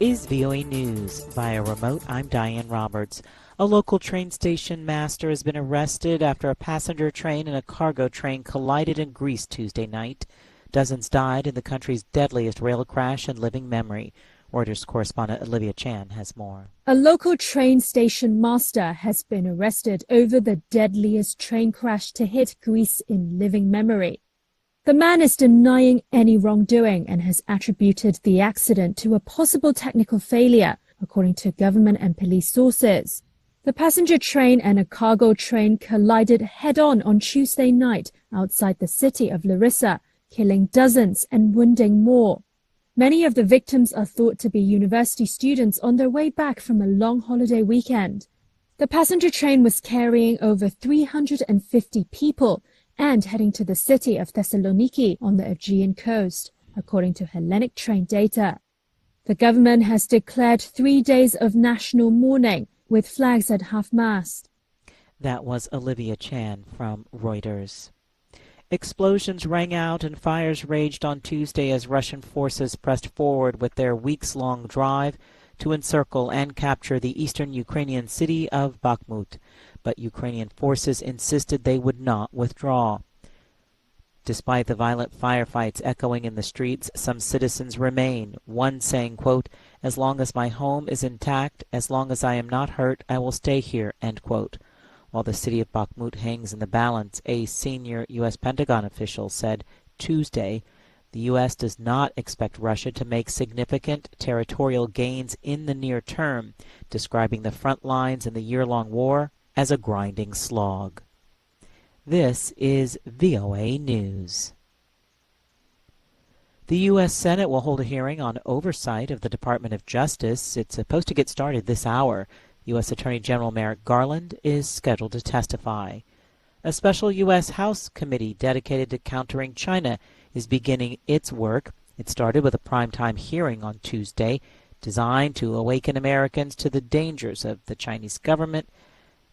is VOA News. Via remote, I'm Diane Roberts. A local train station master has been arrested after a passenger train and a cargo train collided in Greece Tuesday night. Dozens died in the country's deadliest rail crash in living memory. Reuters correspondent Olivia Chan has more. A local train station master has been arrested over the deadliest train crash to hit Greece in living memory. The man is denying any wrongdoing and has attributed the accident to a possible technical failure, according to government and police sources. The passenger train and a cargo train collided head-on on Tuesday night outside the city of Larissa, killing dozens and wounding more. Many of the victims are thought to be university students on their way back from a long holiday weekend. The passenger train was carrying over 350 people and heading to the city of Thessaloniki on the Aegean coast, according to Hellenic train data. The government has declared 3 days of national mourning with flags at half-mast. That was Olivia Chan from Reuters. Explosions rang out and fires raged on Tuesday as Russian forces pressed forward with their weeks-long drive to encircle and capture the eastern Ukrainian city of Bakhmut. But Ukrainian forces insisted they would not withdraw. Despite the violent firefights echoing in the streets, some citizens remain, one saying, quote, "As long as my home is intact, as long as I am not hurt, I will stay here," end quote. While the city of Bakhmut hangs in the balance, a senior U.S. Pentagon official said Tuesday the U.S. does not expect Russia to make significant territorial gains in the near term, describing the front lines in the year-long war as a grinding slog. This is VOA News. The U.S. Senate will hold a hearing on oversight of the Department of Justice. It's supposed to get started this hour. U.S. Attorney General Merrick Garland is scheduled to testify. A special U.S. House committee dedicated to countering China is beginning its work. It started with a primetime hearing on Tuesday, designed to awaken Americans to the dangers of the Chinese government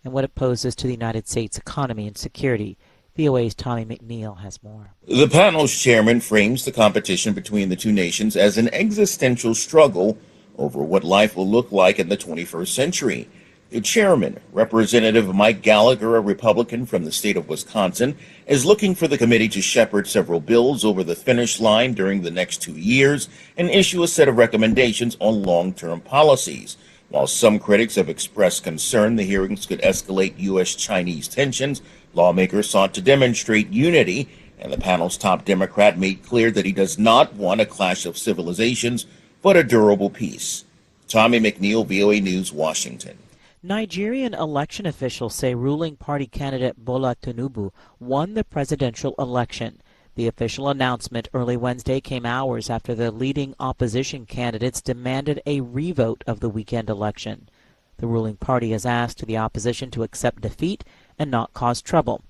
and what it poses to the United States economy and security. VOA's Tommy McNeil has more. The panel's chairman frames the competition between the two nations as an existential struggle over what life will look like in the 21st century. The chairman, Representative Mike Gallagher, a Republican from the state of Wisconsin, is looking for the committee to shepherd several bills over the finish line during the next 2 years and issue a set of recommendations on long-term policies. While some critics have expressed concern the hearings could escalate U.S.-Chinese tensions, lawmakers sought to demonstrate unity, and the panel's top Democrat made clear that he does not want a clash of civilizations, but a durable peace. Tommy McNeil, VOA News, Washington. Nigerian election officials say ruling party candidate Bola Tinubu won the presidential election. The official announcement early Wednesday came hours after the leading opposition candidates demanded a revote of the weekend election. The ruling party has asked the opposition to accept defeat and not cause trouble.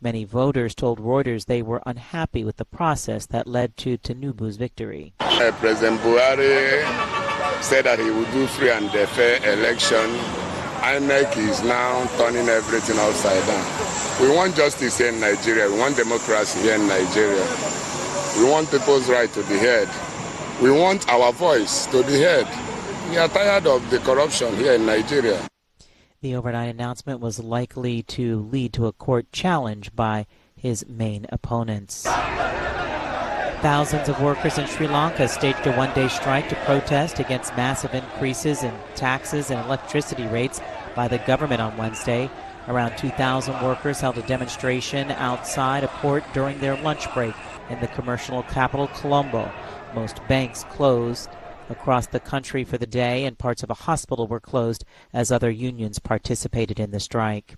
Many voters told Reuters they were unhappy with the process that led to Tinubu's victory. President Buhari said that he would do free and fair election. INEC is now turning everything upside down. We want justice here in Nigeria. We want democracy here in Nigeria. We want people's right to be heard. We want our voice to be heard. We are tired of the corruption here in Nigeria. The overnight announcement was likely to lead to a court challenge by his main opponents. Thousands of workers in Sri Lanka staged a one-day strike to protest against massive increases in taxes and electricity rates by the government on Wednesday. Around 2,000 workers held a demonstration outside a port during their lunch break in the commercial capital, Colombo. Most banks closed across the country for the day, and parts of a hospital were closed as other unions participated in the strike.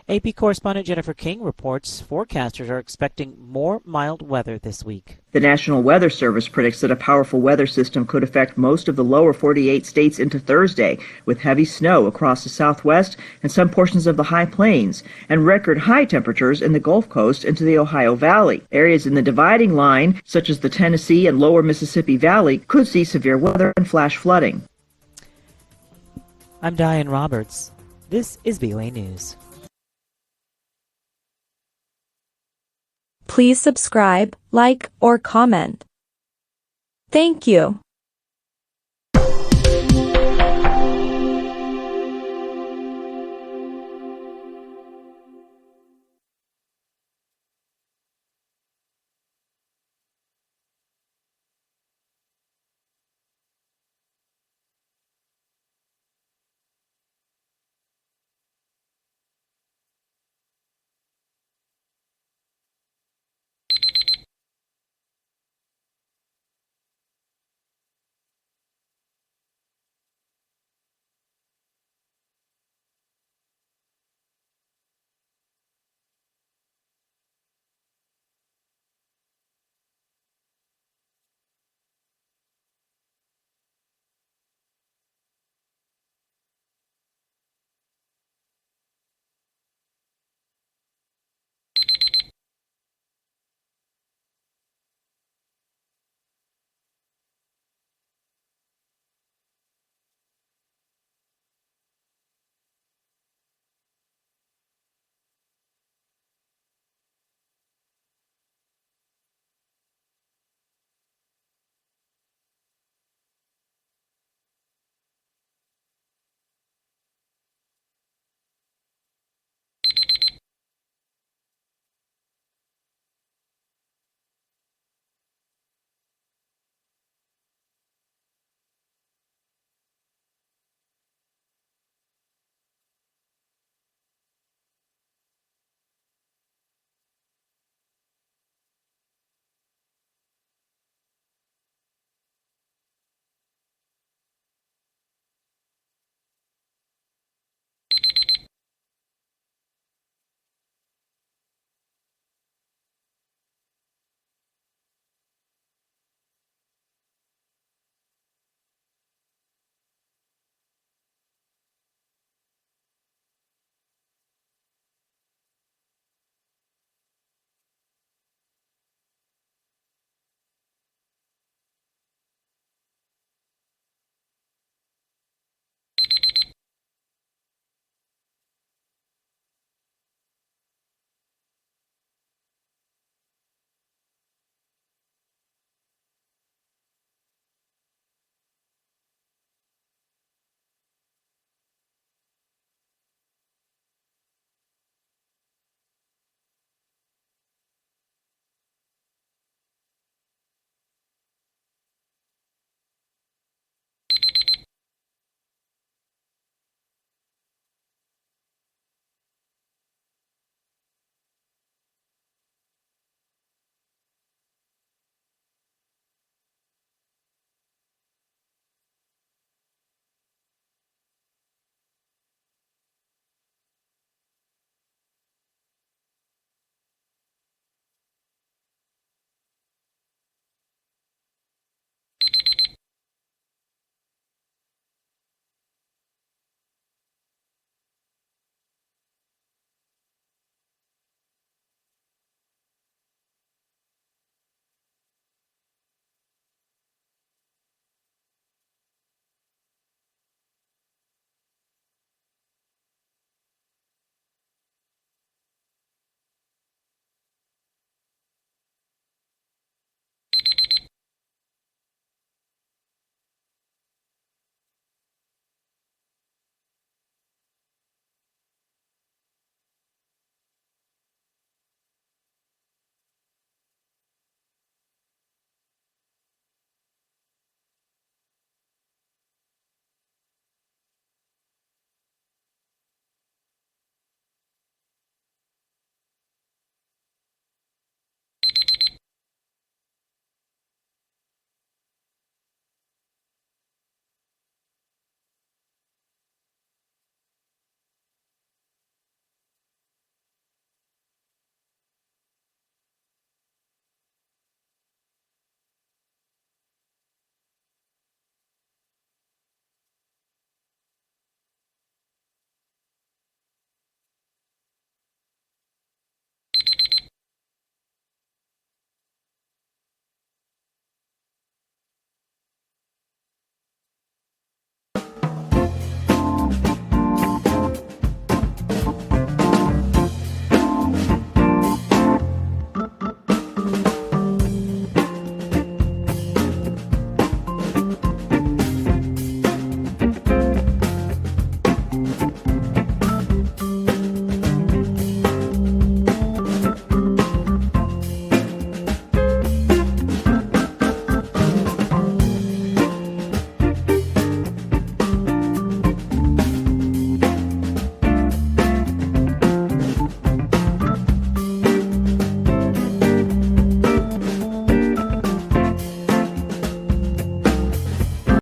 AP correspondent Jennifer King reports forecasters are expecting more mild weather this week. The National Weather Service predicts that a powerful weather system could affect most of the lower 48 states into Thursday, with heavy snow across the southwest and some portions of the high plains, and record high temperatures in the Gulf Coast into the Ohio Valley. Areas in the dividing line, such as the Tennessee and lower Mississippi Valley, could see severe weather and flash flooding. I'm Diane Roberts. This is VOA News. Please subscribe, like, or comment. Thank you.